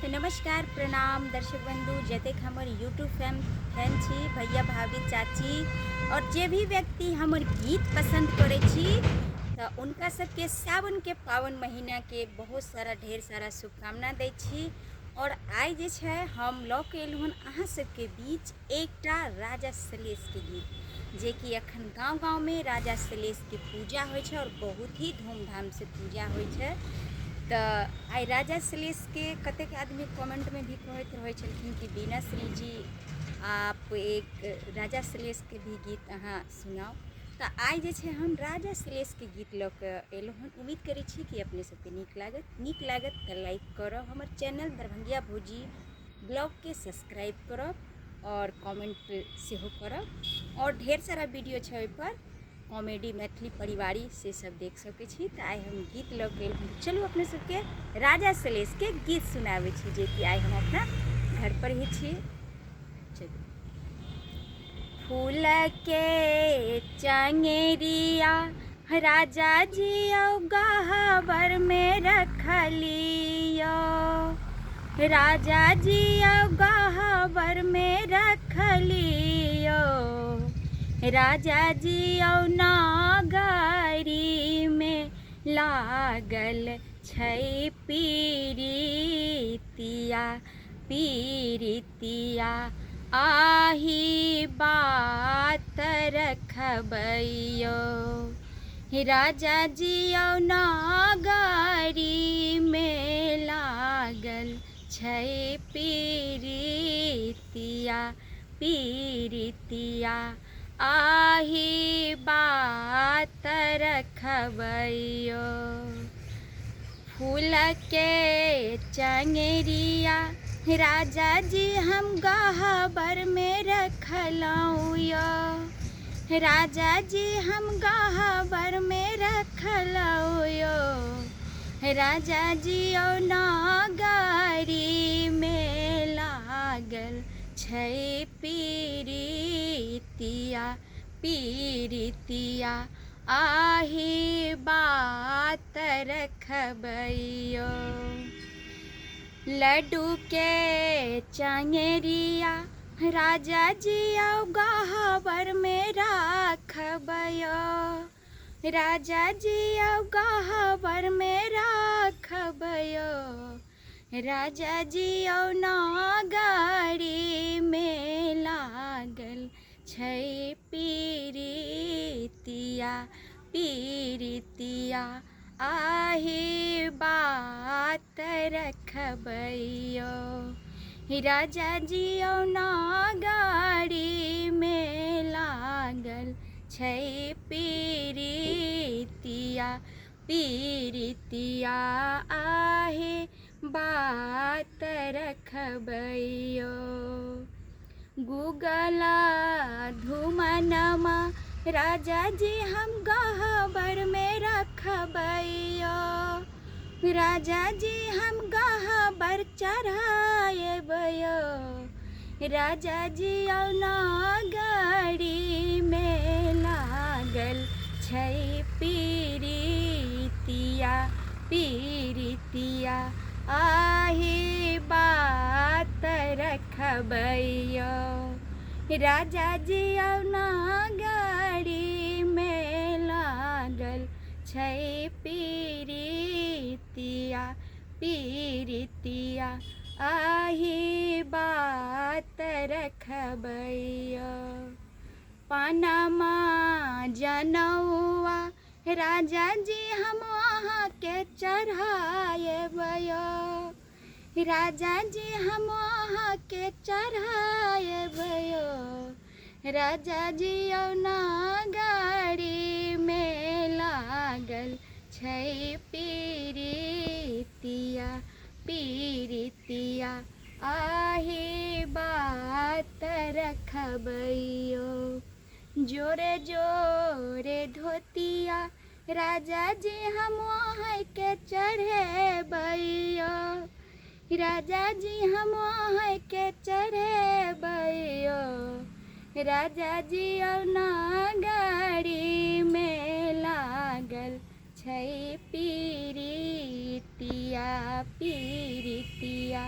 तो नमस्कार प्रणाम दर्शक बंधु जतेक हमर यूट्यूब फैन छी भैया भाभी चाची और जे भी व्यक्ति हमर गीत पसंद करे छी तो उनका सबके सावन के पावन महीना के बहुत सारा ढेर सारा शुभकामना दै छी। और आइ जे छै हम लऽ के एलहुँ हन अहाँ सबके बीच एकटा राजा सलहेश के गीत, जे कि अखन गाँव गाँव में राजा सलहेश के पूजा होइ छै और बहुत ही धूमधाम से पूजा होइ छै। तो आई राजा सलहेश के कतेक आदमी कमेंट में भी कहते रहे छलखिन कि बीना श्री जी आप एक राजा सलहेश के भी गीत अहाँ सुनाओ। तो आई जे छै हम राजा सलहेश के गीत लऽ के एलहुँ हन। उम्मीद करै छी कि अपने सबके नीक लागत तो लाइक करब, हमर चैनल दरभंगिया भौजी ब्लॉग के सब्सक्राइब करब और कमेंट सेहो करब। और ढेर सारा वीडियो छै ओहि पर कॉमेडी मैथिली परिवारी से सब देख सकै छी। तो आइ हम गीत लऽ के चलू अपने सबके राजा सलहेश के गीत सुनाबै छी, जे कि आइ हम अपना घर पर ही छी। चलू। फूल के चंगेरिया राजा जी गहबर में रखलियो, राजा जी गहबर में रखलियो, राजा जी नागरी में लागल छै पीरितिया पीरितिया, आही बात रखबैयो, राजा जी नागरी में लागल छै पीरितिया पीरितिया, आही बात रखबैयो। फूल के चंगेरिया राजा जी हम गहबर में रखलौं यो, राजा जी हम गहबर में रखलौं यो, राजा जी नागरी में लागल छै पीरितिया पीरितिया, आही बात रखबैयो। लड्डू के चंगेरिया राजा जी गहबर में रखबैयो, राजा जी गहबर में रखबैयो, राजा जी नागरी में लागल छै पीरितिया पीरितिया, आही बात रखबैयो, राजा जी नागरी में लागल छै पीरितिया पीरितिया, आही बात रखबैयो। गूगला धुमनमा राजा जी हम गहबर में रखबैयो, राजा जी हम गहबर चढ़ाएबयो, राजा जी नागरी में लागल छै पीरितिया पीरितिया, आही बात रखबैयो, राजा जी नागरी में लागल छै पीरितिया पीरितिया, आही बात रखबैयो। पनमा जनौआ राजा जी हम वहाँ के चढ़ाएबयो, राजा जी हम वहाँ के चढ़ाएबयो, राजा जी नागरी में लागल छै पीरितिया पीरितिया, आही बात रखबैयो। जोरे जोरे धोतिया राजा जी हम वहाँ के चढ़ेबयो, राजा जी हम वहाँ के चढ़ेबयो, राजा जी नागरी में लागल छै पीरितिया पीरितिया,